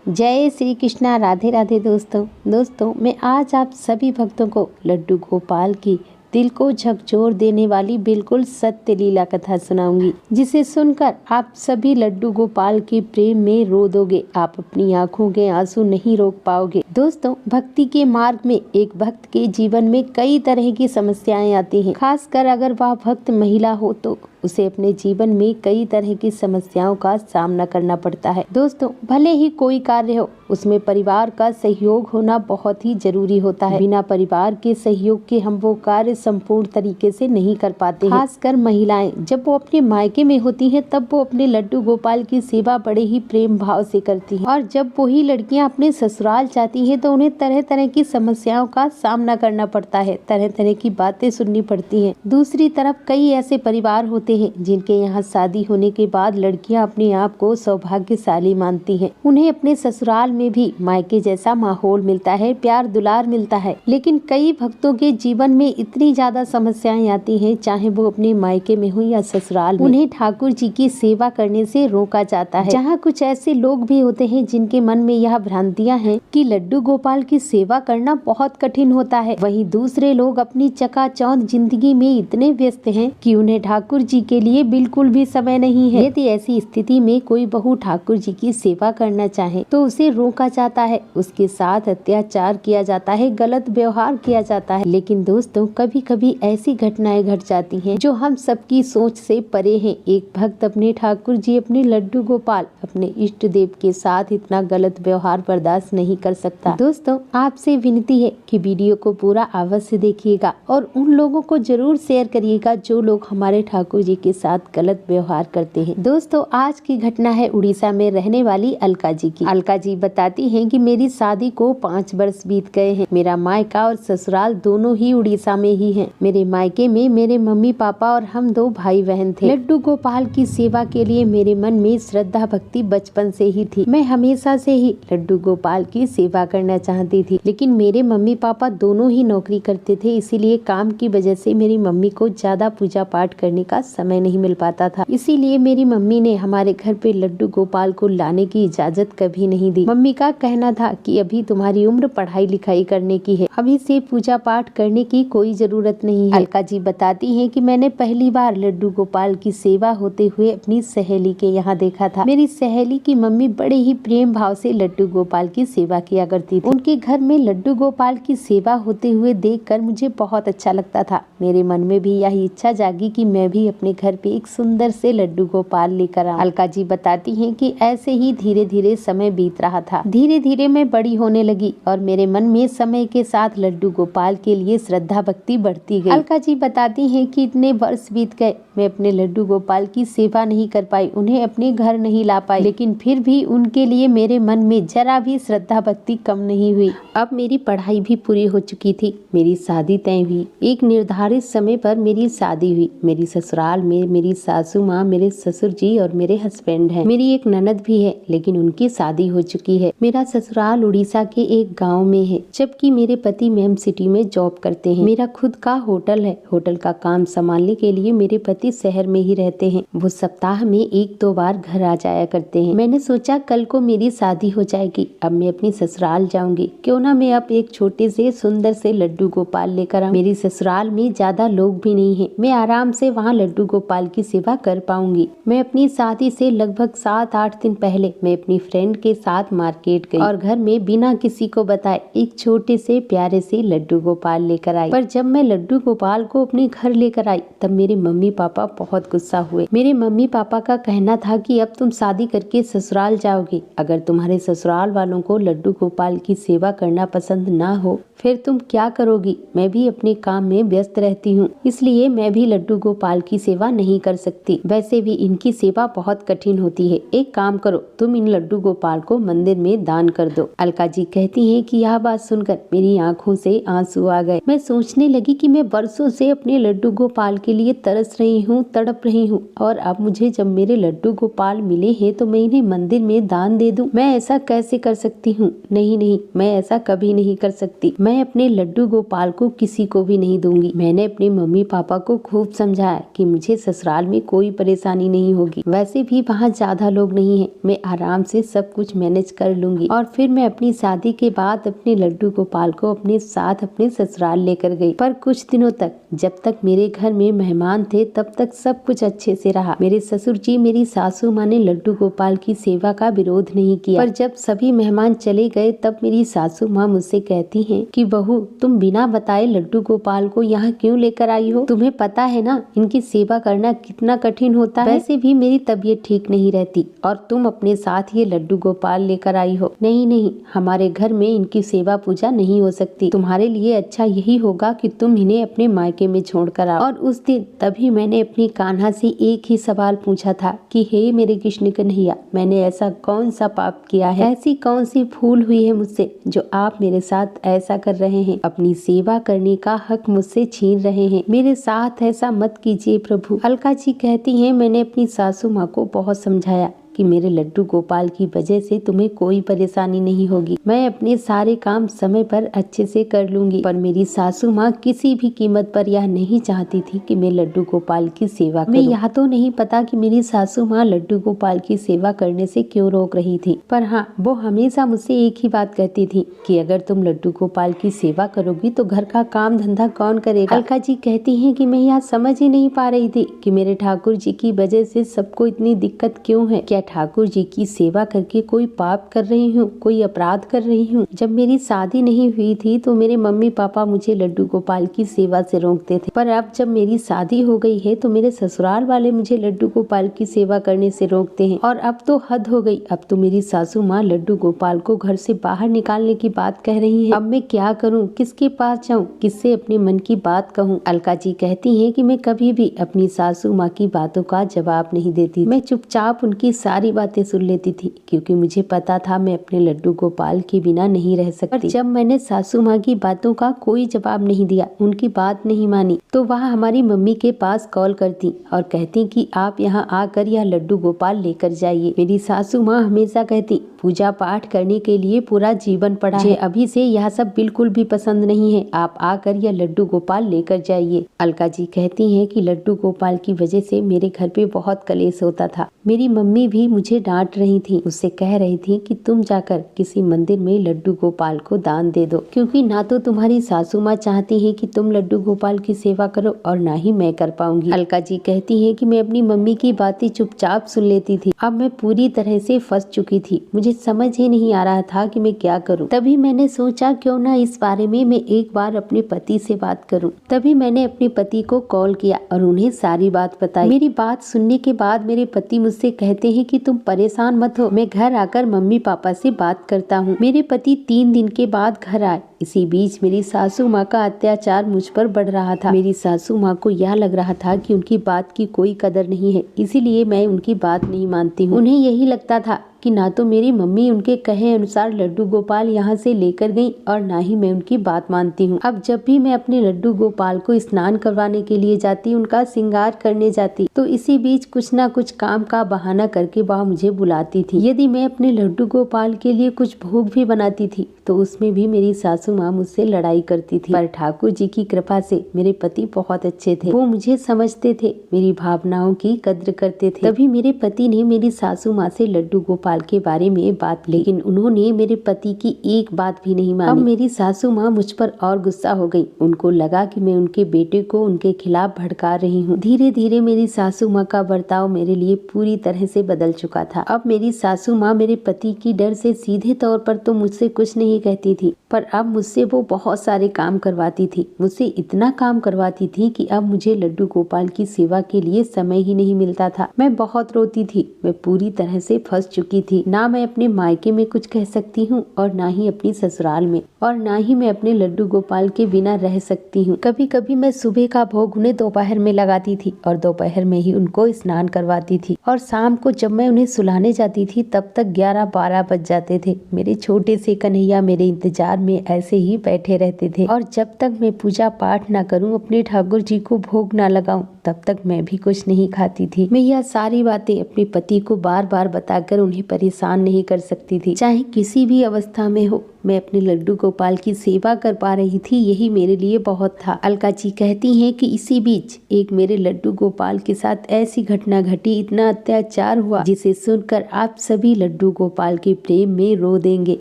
जय श्री कृष्णा। राधे राधे दोस्तों मैं आज आप सभी भक्तों को लड्डू गोपाल की दिल को झकझोर देने वाली बिल्कुल सत्य लीला कथा सुनाऊंगी, जिसे सुनकर आप सभी लड्डू गोपाल के प्रेम में रो दोगे। आप अपनी आंखों के आंसू नहीं रोक पाओगे। दोस्तों, भक्ति के मार्ग में एक भक्त के जीवन में कई तरह की समस्याएं आती हैं। खासकर अगर वह भक्त महिला हो तो उसे अपने जीवन में कई तरह की समस्याओं का सामना करना पड़ता है। दोस्तों, भले ही कोई कार्य हो, उसमें परिवार का सहयोग होना बहुत ही जरूरी होता है। बिना परिवार के सहयोग के हम वो कार्य संपूर्ण तरीके से नहीं कर पाते हैं। खासकर महिलाएं जब वो अपने मायके में होती हैं, तब वो अपने लड्डू गोपाल की सेवा बड़े ही प्रेम भाव से करती हैं। और जब वही लड़कियां अपने ससुराल जाती हैं तो उन्हें तरह तरह की समस्याओं का सामना करना पड़ता है, तरह तरह की बातें सुननी पड़ती हैं। दूसरी तरफ कई ऐसे परिवार होते हैं जिनके यहाँ शादी होने के बाद लड़कियां अपने आप को सौभाग्यशाली मानती हैं। उन्हें अपने ससुराल में भी मायके जैसा माहौल मिलता है, प्यार दुलार मिलता है। लेकिन कई भक्तों के जीवन में इतनी ज्यादा समस्याएं आती हैं, चाहे वो अपने मायके में हो या ससुराल में, उन्हें ठाकुर जी की सेवा करने से रोका जाता है। जहाँ कुछ ऐसे लोग भी होते हैं जिनके मन में यह भ्रांतियां हैं कि लड्डू गोपाल की सेवा करना बहुत कठिन होता है, वहीं दूसरे लोग अपनी चकाचौंध जिंदगी में इतने व्यस्त हैं कि उन्हें ठाकुर जी के लिए बिल्कुल भी समय नहीं है। यदि ऐसी स्थिति में कोई बहू ठाकुर जी की सेवा करना चाहे तो उसे रोका जाता है, उसके साथ अत्याचार किया जाता है, गलत व्यवहार किया जाता है। लेकिन दोस्तों, कभी कभी ऐसी घटनाएं घट जाती हैं जो हम सबकी सोच से परे हैं। एक भक्त अपने ठाकुर जी, अपने लड्डू गोपाल, अपने इष्ट देव के साथ इतना गलत व्यवहार बर्दाश्त नहीं कर सकता। दोस्तों, आपसे विनती है कि वीडियो को पूरा अवश्य देखिएगा और उन लोगों को जरूर शेयर करिएगा जो लोग हमारे ठाकुर जी के साथ गलत व्यवहार करते हैं। दोस्तों, आज की घटना है उड़ीसा में रहने वाली अलका जी की। अलका जी बताती हैं कि मेरी शादी को 5 वर्ष बीत गए हैं। मेरा मायका और ससुराल दोनों ही उड़ीसा में ही हैं। मेरे मायके में मेरे मम्मी पापा और हम 2 भाई बहन थे। लड्डू गोपाल की सेवा के लिए मेरे मन में श्रद्धा भक्ति बचपन से ही थी। मैं हमेशा से ही लड्डू गोपाल की सेवा करना चाहती थी, लेकिन मेरे मम्मी पापा दोनों ही नौकरी करते थे, इसीलिए काम की वजह से मेरी मम्मी को ज्यादा पूजा पाठ करने का समय नहीं मिल पाता था। इसीलिए मेरी मम्मी ने हमारे घर पे लड्डू गोपाल को लाने की इजाजत कभी नहीं दी। मम्मी का कहना था कि अभी तुम्हारी उम्र पढ़ाई लिखाई करने की है, अभी से पूजा पाठ करने की कोई जरूरत नहीं है। अलका जी बताती हैं कि मैंने पहली बार लड्डू गोपाल की सेवा होते हुए अपनी सहेली के यहाँ देखा था। मेरी सहेली की मम्मी बड़े ही प्रेम भाव से लड्डू गोपाल की सेवा किया करती थी। उनके घर में लड्डू गोपाल की सेवा होते हुए देखकर मुझे बहुत अच्छा लगता था। मेरे मन में भी यही इच्छा जागी कि मैं भी अपने घर पे एक सुंदर से लड्डू गोपाल लेकर आऊं। अलका जी बताती हैं कि ऐसे ही धीरे धीरे समय बीत रहा था। धीरे धीरे मैं बड़ी होने लगी और मेरे मन में समय के साथ लड्डू गोपाल के लिए श्रद्धा भक्ति बढ़ती गई। अलका जी बताती हैं कि इतने वर्ष बीत गए, मैं अपने लड्डू गोपाल की सेवा नहीं कर पाई, उन्हें अपने घर नहीं ला पाई, लेकिन फिर भी उनके लिए मेरे मन में जरा भी श्रद्धा भक्ति कम नहीं हुई। अब मेरी पढ़ाई भी पूरी हो चुकी थी, मेरी शादी तय हुई। एक निर्धारित समय पर मेरी शादी हुई। मेरी ससुराल में मेरी सासू माँ, मेरे ससुर जी और मेरे हस्बैंड हैं। मेरी एक ननद भी है, लेकिन उनकी शादी हो चुकी है। मेरा ससुराल उड़ीसा के एक गांव में है, जबकि मेरे पति मेम सिटी में जॉब करते हैं। मेरा खुद का होटल है। होटल का काम संभालने के लिए मेरे पति शहर में ही रहते हैं। वो सप्ताह में 1-2 बार घर आ जाया करते हैं। मैंने सोचा कल को मेरी शादी हो जाएगी, अब मैं अपनी ससुराल जाऊंगी, क्यों ना मैं अब एक छोटे से सुंदर से लड्डू गोपाल लेकर आऊं। मेरी ससुराल में ज्यादा लोग भी नहीं है, मैं आराम से वहाँ लड्डू गोपाल की सेवा कर पाऊंगी। मैं अपनी शादी से लगभग 7-8 दिन पहले मैं अपनी फ्रेंड के साथ मार्केट गई और घर में बिना किसी को बताए एक छोटे से प्यारे से लड्डू गोपाल लेकर आई। पर जब मैं लड्डू गोपाल को अपने घर लेकर आई तब मेरे मम्मी पापा बहुत गुस्सा हुए। मेरे मम्मी पापा का कहना था कि अब तुम शादी करके ससुराल जाओगी, अगर तुम्हारे ससुराल वालों को लड्डू गोपाल की सेवा करना पसंद ना हो फिर तुम क्या करोगी। मैं भी अपने काम में व्यस्त रहती हूँ, इसलिए मैं भी लड्डू गोपाल की सेवा नहीं कर सकती। वैसे भी इनकी सेवा बहुत कठिन होती है। एक काम करो, तुम इन लड्डू गोपाल को मंदिर में दान कर दो। अलका जी कहती हैं कि यह बात सुनकर मेरी आंखों से आंसू आ गए। मैं सोचने लगी कि मैं बरसों से अपने लड्डू गोपाल के लिए तरस रही हूँ, तड़प रही हूँ, और अब मुझे जब मेरे लड्डू गोपाल मिले हैं तो मैं इन्हें मंदिर में दान दे दूं। मैं ऐसा कैसे कर सकती हूँ? नहीं, मैं ऐसा कभी नहीं कर सकती। मैं अपने लड्डू गोपाल को किसी को भी नहीं दूंगी। मैंने अपने मम्मी पापा को खूब समझाया कि मुझे ससुराल में कोई परेशानी नहीं होगी। वैसे भी वहाँ ज्यादा लोग नहीं है, मैं आराम से सब कुछ मैनेज कर लूंगी। और फिर मैं अपनी शादी के बाद अपने लड्डू गोपाल को अपने साथ अपने ससुराल लेकर गई। पर कुछ दिनों तक, जब तक मेरे घर में मेहमान थे, तब तक सब कुछ अच्छे से रहा। मेरे ससुर जी, मेरी सासू माँ ने लड्डू गोपाल की सेवा का विरोध नहीं किया। पर जब सभी मेहमान चले गए, तब मेरी सासू माँ मुझसे कहती हैं कि बहू, तुम बिना बताए लड्डू गोपाल को यहाँ क्यों लेकर आई हो? तुम्हें पता है ना इनकी सेवा करना कितना कठिन होता है। वैसे भी मेरी तबीयत ठीक नहीं रहती और तुम अपने साथ ये लड्डू गोपाल लेकर आई हो। नहीं नहीं, हमारे घर में इनकी सेवा पूजा नहीं हो सकती। तुम्हारे लिए अच्छा यही होगा कि तुम इन्हें अपने मायके में छोड़कर आओ। और उस दिन तभी मैंने अपनी कान्हा से एक ही सवाल पूछा था कि हे मेरे कृष्ण कन्हैया, मैंने ऐसा कौन सा पाप किया है, ऐसी कौन सी भूल हुई है मुझसे जो आप मेरे साथ ऐसा कर रहे हैं? अपनी सेवा करने का हक मुझसे छीन रहे हैं। मेरे साथ ऐसा मत कीजिए प्रभु। अलका जी कहती हैं, मैंने अपनी सासू माँ को बहुत समझाया कि मेरे लड्डू गोपाल की वजह से तुम्हें कोई परेशानी नहीं होगी। मैं अपने सारे काम समय पर अच्छे से कर लूंगी। पर मेरी सासू माँ किसी भी कीमत पर यह नहीं चाहती थी कि मैं लड्डू गोपाल की सेवा करूं। मैं यह तो नहीं पता कि मेरी सासू माँ लड्डू गोपाल की सेवा करने से क्यों रोक रही थी, पर हाँ, वो हमेशा मुझसे एक ही बात कहती थी कि अगर तुम लड्डू गोपाल की सेवा करोगी तो घर का काम धंधा कौन करेगा? अलका जी कहती है कि मैं यह समझ ही नहीं पा रही थी कि मेरे ठाकुर जी की वजह से सबको इतनी दिक्कत क्यों है। क्या ठाकुर जी की सेवा करके कोई पाप कर रही हूँ, कोई अपराध कर रही हूँ? जब मेरी शादी नहीं हुई थी तो मेरे मम्मी पापा मुझे लड्डू गोपाल की सेवा से रोकते थे, पर अब जब मेरी शादी हो गई है तो मेरे ससुराल वाले मुझे लड्डू गोपाल की सेवा करने से रोकते हैं। और अब तो हद हो गई। अब तो मेरी सासू माँ लड्डू गोपाल को घर से बाहर निकालने की बात कह रही है। अब मैं क्या करूँ, किसके पास जाऊँ, किससे अपने मन की बात कहूँ? अलका जी कहती है कि मैं कभी भी अपनी सासू माँ की बातों का जवाब नहीं देती। मैं चुपचाप उनकी सारी बातें सुन लेती थी, क्योंकि मुझे पता था मैं अपने लड्डू गोपाल के बिना नहीं रह सकती। पर जब मैंने सासू माँ की बातों का कोई जवाब नहीं दिया, उनकी बात नहीं मानी, तो वह हमारी मम्मी के पास कॉल करती और कहती कि आप यहाँ आकर यह लड्डू गोपाल लेकर जाइए। मेरी सासू माँ हमेशा कहती, पूजा पाठ करने के लिए पूरा जीवन पड़ा है, अभी से यह सब बिल्कुल भी पसंद नहीं है, आप आकर यह लड्डू गोपाल लेकर जाइए। अलका जी कहती हैं कि लड्डू गोपाल की वजह से मेरे घर पे बहुत कलेश होता था। मेरी मम्मी भी मुझे डांट रही थी, उससे कह रही थी कि तुम जाकर किसी मंदिर में लड्डू गोपाल को दान दे दो, क्योंकि ना तो तुम्हारी सासू माँ चाहती है कि तुम लड्डू गोपाल की सेवा करो और ना ही मैं कर पाऊंगी। अलका जी कहती है कि मैं अपनी मम्मी की बातें चुपचाप सुन लेती थी। अब मैं पूरी तरह से फंस चुकी थी, मुझे समझ ही नहीं आ रहा था कि मैं क्या करूं। तभी मैंने सोचा क्यों ना इस बारे में मैं एक बार अपने पति से बात करूं। तभी मैंने अपने पति को कॉल किया और उन्हें सारी बात बताई। मेरी बात सुनने के बाद मेरे पति मुझसे कहते हैं कि तुम परेशान मत हो, मैं घर आकर मम्मी पापा से बात करता हूँ। मेरे पति 3 दिन के बाद घर आए। इसी बीच मेरी सासू माँ का अत्याचार मुझ पर बढ़ रहा था। मेरी सासू माँ को यह लग रहा था कि उनकी बात की कोई कदर नहीं है, इसीलिए मैं उनकी बात नहीं मानती हूँ। उन्हें यही लगता था कि ना तो मेरी मम्मी उनके कहे अनुसार लड्डू गोपाल यहाँ से लेकर गई और ना ही मैं उनकी बात मानती हूँ। अब जब भी मैं अपने लड्डू गोपाल को स्नान करवाने के लिए जाती, उनका श्रृंगार करने जाती, तो इसी बीच कुछ ना कुछ काम का बहाना करके वह मुझे बुलाती थी। यदि मैं अपने लड्डू गोपाल के लिए कुछ भोग भी बनाती थी तो उसमें भी मेरी सासू माँ मुझसे लड़ाई करती थी। पर ठाकुर जी की कृपा से मेरे पति बहुत अच्छे थे, वो मुझे समझते थे, मेरी भावनाओं की कद्र करते थे। तभी मेरे पति ने मेरी सासू माँ से लड्डू गोपाल के बारे में बात, लेकिन उन्होंने मेरे पति की एक बात भी नहीं मानी। अब मेरी सासू माँ मुझ पर और गुस्सा हो गई। उनको लगा कि मैं उनके बेटे को उनके खिलाफ भड़का रही हूँ। धीरे धीरे मेरी सासू माँ का बर्ताव मेरे लिए पूरी तरह से बदल चुका था। अब मेरी सासू माँ मेरे पति की डर से सीधे तौर पर तो मुझसे कुछ नहीं कहती थी, पर अब मुझसे वो बहुत सारे काम करवाती थी। मुझसे इतना काम करवाती थी कि अब मुझे लड्डू गोपाल की सेवा के लिए समय ही नहीं मिलता था। मैं बहुत रोती थी, मैं पूरी तरह से फंस चुकी थी। ना मैं अपने मायके में कुछ कह सकती हूँ और ना ही अपनी ससुराल में, और ना ही मैं अपने लड्डू गोपाल के बिना रह सकती हूँ। कभी कभी मैं सुबह का भोग उन्हें दोपहर में लगाती थी और दोपहर में ही उनको स्नान करवाती थी, और शाम को जब मैं उन्हें सुलाने जाती थी तब तक 11-12 बज जाते थे। मेरे छोटे से कन्हैया मेरे इंतजार में ऐसे ही बैठे रहते थे, और जब तक मैं पूजा पाठ ना करूं, अपने ठाकुर जी को भोग ना लगाऊं, तब तक मैं भी कुछ नहीं खाती थी। मैं यह सारी बातें अपने पति को बार बार बताकर उन्हें परेशान नहीं कर सकती थी। चाहे किसी भी अवस्था में हो, मैं अपने लड्डू गोपाल की सेवा कर पा रही थी, यही मेरे लिए बहुत था। अलका जी कहती हैं कि इसी बीच एक मेरे लड्डू गोपाल के साथ ऐसी घटना घटी, इतना अत्याचार हुआ जिसे सुनकर आप सभी लड्डू गोपाल के प्रेम में रो देंगे।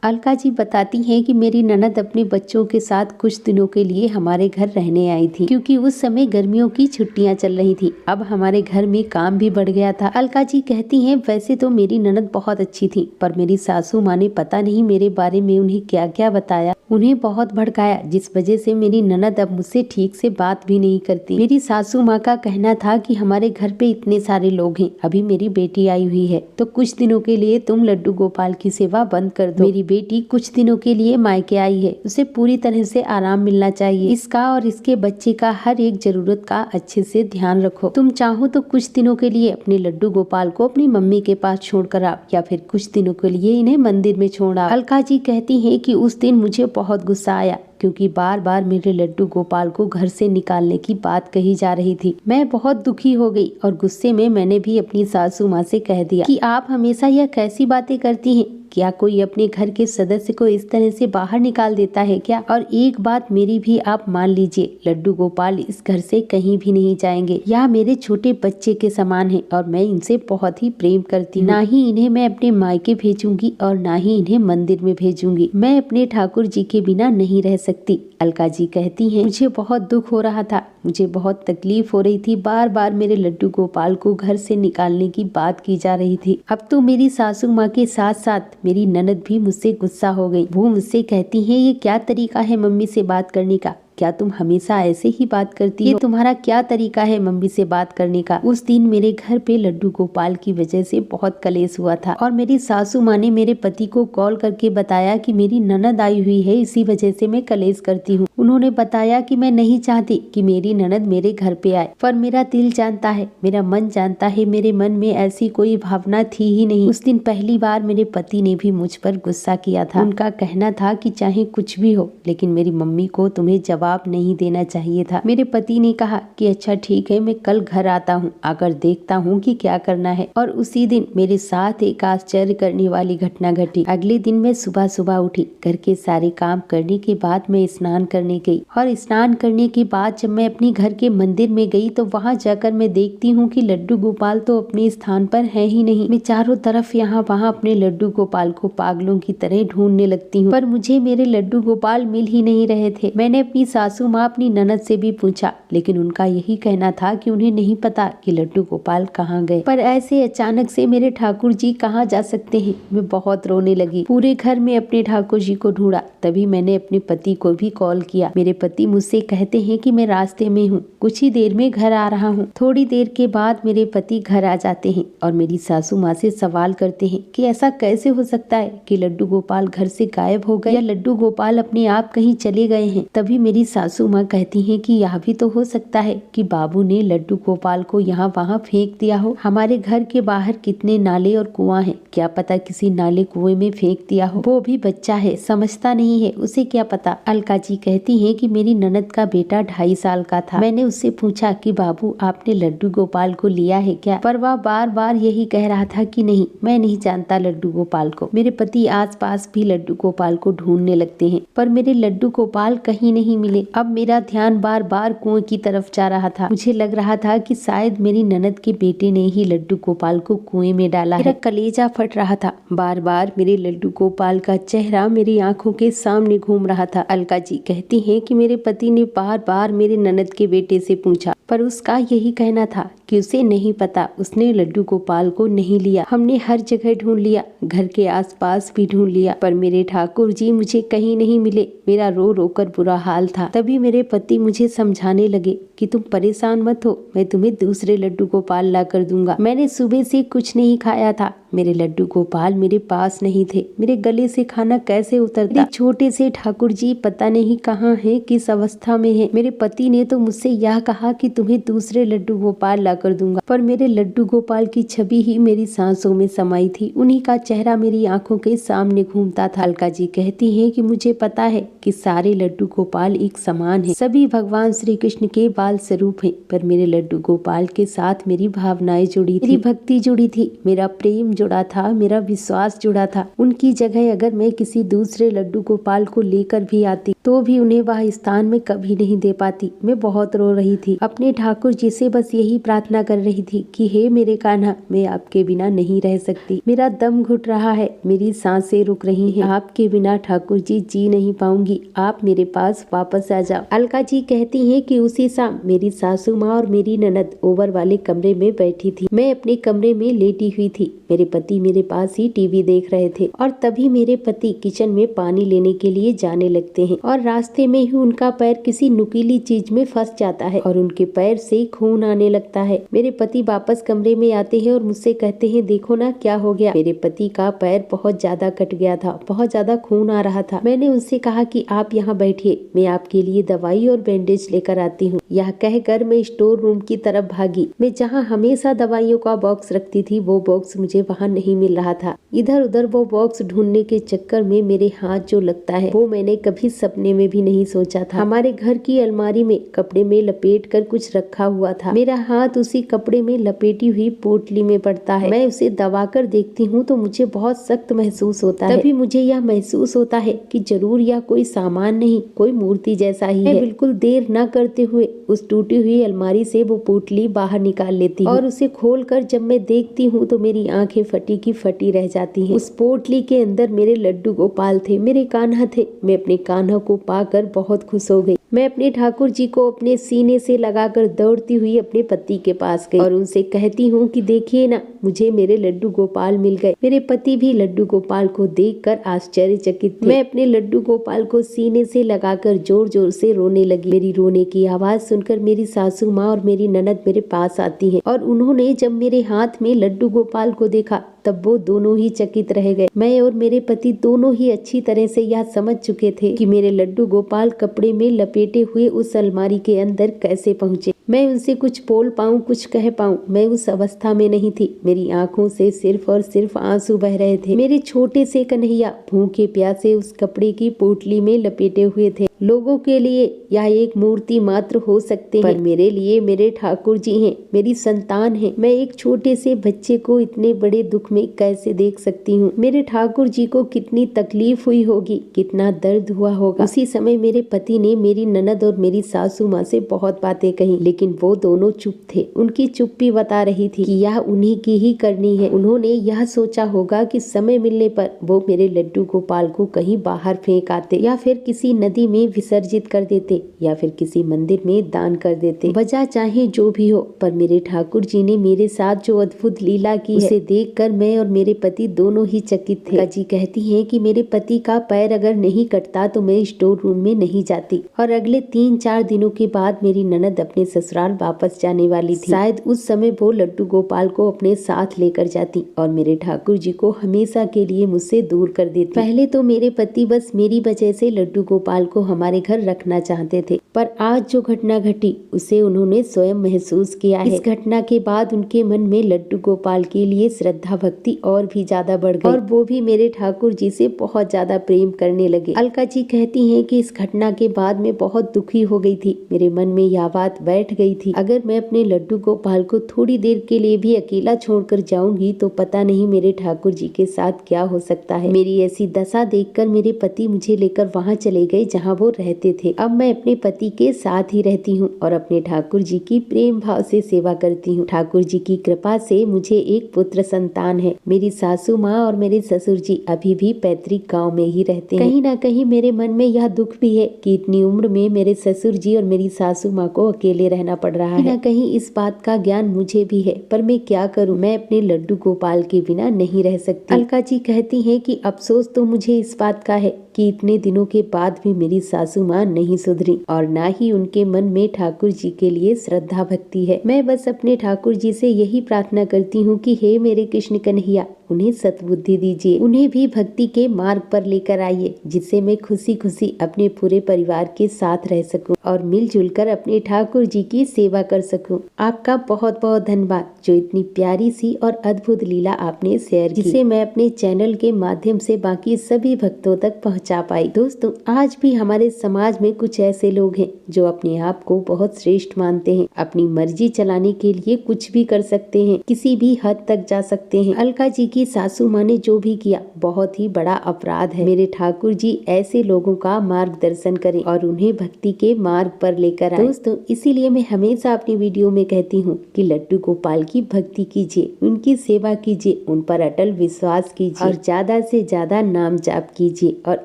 अलका जी बताती हैं कि मेरी ननद अपने बच्चों के साथ कुछ दिनों के लिए हमारे घर रहने आई थी, क्योंकि उस समय गर्मियों की छुट्टियां चल रही थी। अब हमारे घर में काम भी बढ़ गया था। अलका जी कहती हैं वैसे तो मेरी ननद बहुत अच्छी थी, पर मेरी सासू माँ ने पता नहीं मेरे बारे में उन्हें क्या क्या बताया, उन्हें बहुत भड़काया, जिस वजह से मेरी ननद अब मुझसे ठीक से बात भी नहीं करती। मेरी सासू माँ का कहना था कि हमारे घर पे इतने सारे लोग हैं, अभी मेरी बेटी आई हुई है तो कुछ दिनों के लिए तुम लड्डू गोपाल की सेवा बंद कर दो। मेरी बेटी कुछ दिनों के लिए मायके आई है, उसे पूरी तरह से आराम मिलना चाहिए। इसका और इसके बच्चे का हर एक जरूरत का अच्छे से ध्यान रखो। तुम चाहो तो कुछ दिनों के लिए अपने लड्डू गोपाल को अपनी मम्मी के पास छोड़कर आओ, या फिर कुछ दिनों के लिए इन्हें मंदिर में छोड़ आओ। अलका जी कहती हैं कि उस दिन मुझे बहुत गुस्सा आया, क्योंकि बार बार मेरे लड्डू गोपाल को घर से निकालने की बात कही जा रही थी। मैं बहुत दुखी हो गई और गुस्से में मैंने भी अपनी सासू माँ से कह दिया कि आप हमेशा यह कैसी बातें करती हैं, क्या कोई अपने घर के सदस्य को इस तरह से बाहर निकाल देता है क्या? और एक बात मेरी भी आप मान लीजिए, लड्डू गोपाल इस घर से कहीं भी नहीं जाएंगे। यह मेरे छोटे बच्चे के समान है और मैं इनसे बहुत ही प्रेम करती हूँ। ना ही इन्हें मैं अपने मायके भेजूंगी और ना ही इन्हें मंदिर में भेजूंगी। मैं अपने ठाकुर जी के बिना नहीं रह सकती। अलका जी कहती हैं मुझे बहुत दुख हो रहा था, मुझे बहुत तकलीफ हो रही थी, बार बार मेरे लड्डू गोपाल को घर से निकालने की बात की जा रही थी। अब तो मेरी सासू माँ के साथ साथ मेरी ननद भी मुझसे गुस्सा हो गई। वो मुझसे कहती हैं ये क्या तरीका है मम्मी से बात करने का, क्या तुम हमेशा ऐसे ही बात करती हो? ये तुम्हारा क्या तरीका है मम्मी से बात करने का? उस दिन मेरे घर पे लड्डू गोपाल की वजह से बहुत कलेश हुआ था और मेरी सासू माँ ने मेरे पति को कॉल करके बताया कि मेरी ननद आई हुई है, इसी वजह से मैं कलेश करती हूँ। उन्होंने बताया कि मैं नहीं चाहती कि मेरी ननद मेरे घर पे आए, पर मेरा दिल जानता है, मेरा मन जानता है, मेरे मन में ऐसी कोई भावना थी ही नहीं। उस दिन पहली बार मेरे पति ने भी मुझ पर गुस्सा किया था। उनका कहना था कि चाहे कुछ भी हो, लेकिन मेरी मम्मी को तुम्हें जवाब नहीं देना चाहिए था। मेरे पति ने कहा कि अच्छा ठीक है, मैं कल घर आता हूँ, आकर देखता हूँ कि क्या करना है। और उसी दिन मेरे साथ एक आश्चर्य करने वाली घटना घटी। अगले दिन मैं सुबह सुबह उठी, घर के सारे काम करने के बाद मैं स्नान करने गई और स्नान करने के बाद जब मैं अपनी घर के मंदिर में गई तो वहाँ जाकर मैं देखती हूँ कि लड्डू गोपाल तो अपने स्थान पर है ही नहीं। मैं चारों तरफ यहाँ वहाँ अपने लड्डू गोपाल को पागलों की तरह ढूंढने लगती हूँ, पर मुझे मेरे लड्डू गोपाल मिल ही नहीं रहे थे। मैंने अपनी सासू माँ अपनी ननद से भी पूछा, लेकिन उनका यही कहना था कि उन्हें नहीं पता कि लड्डू गोपाल कहाँ गए। पर ऐसे अचानक से मेरे ठाकुर जी कहाँ जा सकते हैं? मैं बहुत रोने लगी। पूरे घर में अपने ठाकुर जी को ढूंढा, तभी मैंने अपने पति को भी कॉल किया। मेरे पति मुझसे कहते हैं कि मैं रास्ते में हूँ, कुछ ही देर में घर आ रहा हूँ। थोड़ी देर के बाद मेरे पति घर आ जाते हैं और मेरी सासू माँ से सवाल करते हैं कि ऐसा कैसे हो सकता है कि लड्डू गोपाल घर से गायब हो गए या लड्डू गोपाल अपने आप कहीं चले गए हैं। तभी मेरी सासू माँ कहती हैं कि यह भी तो हो सकता है कि बाबू ने लड्डू गोपाल को यहाँ वहाँ फेंक दिया हो। हमारे घर के बाहर कितने नाले और कुआं हैं, क्या पता किसी नाले कुएं में फेंक दिया हो। वो भी बच्चा है, समझता नहीं है, उसे क्या पता। अलका जी कहती हैं कि मेरी ननद का बेटा 2.5 साल का था। मैंने उससे पूछा कि बाबू आपने लड्डू गोपाल को लिया है क्या? पर वह बार बार यही कह रहा था कि नहीं, मैं नहीं जानता लड्डू गोपाल को। मेरे पति आस पास भी लड्डू गोपाल को ढूंढने लगते हैं, पर मेरे लड्डू गोपाल कहीं नहीं मिले। अब मेरा ध्यान बार बार कुएं की तरफ जा रहा था। मुझे लग रहा था कि शायद मेरी ननद के बेटे ने ही लड्डू गोपाल को कुएं में डाला है। मेरा कलेजा फट रहा था। बार बार मेरे लड्डू गोपाल का चेहरा मेरी आंखों के सामने घूम रहा था। अलका जी कहती हैं कि मेरे पति ने बार बार मेरे ननद के बेटे से पूछा, पर उसका यही कहना था कि उसे नहीं पता, उसने लड्डू गोपाल को नहीं लिया। हमने हर जगह ढूंढ लिया, घर के आसपास भी ढूंढ लिया, पर मेरे ठाकुर जी मुझे कहीं नहीं मिले। मेरा रो रो कर बुरा हाल था। तभी मेरे पति मुझे समझाने लगे कि तुम परेशान मत हो, मैं तुम्हें दूसरे लड्डू गोपाल ला कर दूंगा। मैंने सुबह से कुछ नहीं खाया था, मेरे लड्डू गोपाल मेरे पास नहीं थे, मेरे गले से खाना कैसे उतरता। छोटे से ठाकुर जी पता नहीं कहाँ हैं, किस अवस्था में हैं। मेरे पति ने तो मुझसे यह कहा कि तुम्हें दूसरे लड्डू गोपाल ला कर दूंगा, पर मेरे लड्डू गोपाल की छवि ही मेरी सांसों में समाई थी। उन्हीं का चेहरा मेरी आंखों के सामने घूमता था। अलका जी कहती हैं कि मुझे पता है कि सारे लड्डू गोपाल एक समान हैं, सभी भगवान श्री कृष्ण के बाल स्वरूप हैं, पर मेरे लड्डू गोपाल के साथ मेरी भावनाएं जुड़ी थी, मेरी भक्ति जुड़ी थी, मेरा प्रेम जुड़ा था, मेरा विश्वास जुड़ा था। उनकी जगह अगर मैं किसी दूसरे लड्डू गोपाल को लेकर भी आती तो भी उन्हें वह स्थान में कभी नहीं दे पाती। मैं बहुत रो रही थी, अपने ठाकुर जी से बस यही प्रार्थना कर रही थी कि हे मेरे कान्हा, मैं आपके बिना नहीं रह सकती। मेरा दम घुट रहा है, मेरी सांसें रुक रही हैं। आपके बिना ठाकुर जी नहीं पाऊंगी। आप मेरे पास वापस आ जाओ। अलका जी कहती हैं कि उसी शाम मेरी सासू माँ और मेरी ननद ओवर वाले कमरे में बैठी थी। मैं अपने कमरे में लेटी हुई थी। मेरे पति मेरे पास ही टीवी देख रहे थे और तभी मेरे पति किचन में पानी लेने के लिए जाने लगते हैं और रास्ते में ही उनका पैर किसी नुकीली चीज में फंस जाता है और उनके पैर से खून आने लगता है। मेरे पति वापस कमरे में आते हैं और मुझसे कहते हैं, देखो ना क्या हो गया। मेरे पति का पैर बहुत ज्यादा कट गया था, बहुत ज्यादा खून आ रहा था। मैंने उनसे कहा कि आप यहाँ बैठिए, मैं आपके लिए दवाई और बैंडेज लेकर आती हूँ। यह कहकर मैं स्टोर रूम की तरफ भागी। मैं जहाँ हमेशा दवाइयों का बॉक्स रखती थी वो बॉक्स मुझे वहाँ नहीं मिल रहा था। इधर उधर वो बॉक्स ढूंढने के चक्कर में मेरे हाथ जो लगता है वो मैंने कभी सपने में भी नहीं सोचा था। हमारे घर की अलमारी में कपड़े में लपेट कर कुछ रखा हुआ था। मेरा हाथ उसी कपड़े में लपेटी हुई पोटली में पड़ता है। मैं उसे दबाकर देखती हूँ तो मुझे बहुत सख्त महसूस होता है। तभी मुझे यह महसूस होता है कि जरूर यह कोई सामान नहीं, कोई मूर्ति जैसा ही है। बिल्कुल देर न करते हुए उस टूटी हुई अलमारी से वो पोटली बाहर निकाल लेती हूँ और उसे खोलकर जब मैं देखती हूँ तो मेरी आंखें फटी की फटी रह जाती हैं। उस पोटली के अंदर मेरे लड्डू गोपाल थे, मेरे कान्हा थे। मैं अपने कान्हा को पाकर बहुत खुश हो गई। मैं अपने ठाकुर जी को अपने सीने से लगाकर दौड़ती हुई अपने पति के पास गई और उनसे कहती हूँ कि देखिए ना, मुझे मेरे लड्डू गोपाल मिल गए। मेरे पति भी लड्डू गोपाल को देखकर आश्चर्यचकित थे। मैं अपने लड्डू गोपाल को सीने से लगाकर जोर जोर से रोने लगी। मेरी रोने की आवाज सुनकर मेरी सासू माँ और मेरी ननद मेरे पास आती हैं और उन्होंने जब मेरे हाथ में लड्डू गोपाल को देखा तब वो दोनों ही चकित रह गए। मैं और मेरे पति दोनों ही अच्छी तरह से यह समझ चुके थे कि मेरे लड्डू गोपाल कपड़े में लपेटे हुए उस अलमारी के अंदर कैसे पहुँचे। मैं उनसे कुछ बोल पाऊँ, कुछ कह पाऊँ, मैं उस अवस्था में नहीं थी। मेरी आंखों से सिर्फ और सिर्फ आंसू बह रहे थे। मेरे छोटे से कन्हैया भूखे प्यासे उस कपड़े की पोटली में लपेटे हुए थे। लोगों के लिए यह एक मूर्ति मात्र हो सकते हैं, पर मेरे लिए मेरे ठाकुर जी हैं, मेरी संतान है। मैं एक छोटे से बच्चे को इतने बड़े दुख में कैसे देख सकती हूँ। मेरे ठाकुर जी को कितनी तकलीफ हुई होगी, कितना दर्द हुआ होगा। उसी समय मेरे पति ने मेरी ननद और मेरी सासू माँ से बहुत बातें कही, लेकिन वो दोनों चुप थे। उनकी चुप्पी बता रही थी कि यह उन्हीं की ही करनी है। उन्होंने यह सोचा होगा कि समय मिलने पर वो मेरे लड्डू गोपाल को कहीं बाहर फेंक आते या फिर किसी नदी में विसर्जित कर देते या फिर किसी मंदिर में दान कर देते। वजह चाहे जो भी हो, पर मेरे ठाकुर जी ने मेरे साथ जो अद्भुत लीला की है, उसे देखकर मैं और मेरे पति दोनों ही चकित थे। जी कहती हैं कि मेरे पति का पैर अगर नहीं कटता तो मैं स्टोर रूम में नहीं जाती और अगले 3-4 दिनों के बाद मेरी ननद अपने ससुराल वापस जाने वाली थी। शायद उस समय वो लड्डू गोपाल को अपने साथ लेकर जाती और मेरे ठाकुर जी को हमेशा के लिए मुझसे दूर कर देती। पहले तो मेरे पति बस मेरी वजह से लड्डू गोपाल को हमारे घर रखना चाहते थे, पर आज जो घटना घटी उसे उन्होंने स्वयं महसूस किया है। इस घटना के बाद उनके मन में लड्डू गोपाल के लिए श्रद्धा भक्ति और भी ज्यादा बढ़ गई और वो भी मेरे ठाकुर जी से बहुत ज्यादा प्रेम करने लगे। अलका जी कहती हैं कि इस घटना के बाद मैं बहुत दुखी हो गई थी। मेरे मन में यह बात बैठ गई थी, अगर मैं अपने लड्डू गोपाल को थोड़ी देर के लिए भी अकेला छोड़कर जाऊंगी तो पता नहीं मेरे ठाकुर जी के साथ क्या हो सकता है। मेरी ऐसी दशा देखकर मेरे पति मुझे लेकर वहाँ चले गए जहाँ वो रहते थे। अब मैं अपने पति के साथ ही रहती हूँ और अपने ठाकुर जी की प्रेम भाव से सेवा करती हूँ। ठाकुर जी की कृपा से मुझे एक पुत्र संतान है। मेरी सासू माँ और मेरे ससुर जी अभी भी पैतृक गांव में ही रहते हैं। कहीं ना कहीं मेरे मन में यह दुख भी है कि इतनी उम्र में मेरे ससुर जी और मेरी सासू माँ को अकेले रहना पड़ रहा है। कहीं ना कहीं इस बात का ज्ञान मुझे भी है, पर मैं क्या करूँ, मैं अपने लड्डू गोपाल के बिना नहीं रह सकती। अलका जी कहती है कि अफसोस तो मुझे इस बात का है कि इतने दिनों के बाद भी मेरी सासू माँ नहीं सुधरी और ना ही उनके मन में ठाकुर जी के लिए श्रद्धा भक्ति है। मैं बस अपने ठाकुर जी से यही प्रार्थना करती हूँ कि हे मेरे कृष्ण कन्हैया, उन्हें सद्बुद्धि दीजिए, उन्हें भी भक्ति के मार्ग पर लेकर आइए, जिससे मैं खुशी खुशी अपने पूरे परिवार के साथ रह सकूं और मिलजुल कर अपने ठाकुर जी की सेवा कर सकूं। आपका बहुत बहुत धन्यवाद जो इतनी प्यारी सी और अद्भुत लीला आपने शेयर की, जिसे मैं अपने चैनल के माध्यम से बाकी सभी भक्तों तक पहुंचा पाई। दोस्तों, आज भी हमारे समाज में कुछ ऐसे लोग हैं जो अपने आप को बहुत श्रेष्ठ मानते हैं, अपनी मर्जी चलाने के लिए कुछ भी कर सकते हैं, किसी भी हद तक जा सकते हैं। अलका जी की उनकी सासू माँ ने जो भी किया बहुत ही बड़ा अपराध है। मेरे ठाकुर जी ऐसे लोगों का मार्गदर्शन करें और उन्हें भक्ति के मार्ग पर लेकर आए। दोस्तों, इसीलिए मैं हमेशा अपनी वीडियो में कहती हूँ कि लड्डू गोपाल की भक्ति कीजिए, उनकी सेवा कीजिए, उन पर अटल विश्वास कीजिए और ज्यादा से ज्यादा नाम जाप कीजिए और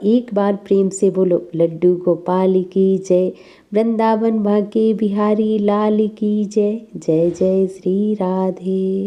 एक बार प्रेम से बोलो लड्डू गोपाल की जय, वृंदावन बांके बिहारी लाल की जय। जय जय श्री राधे।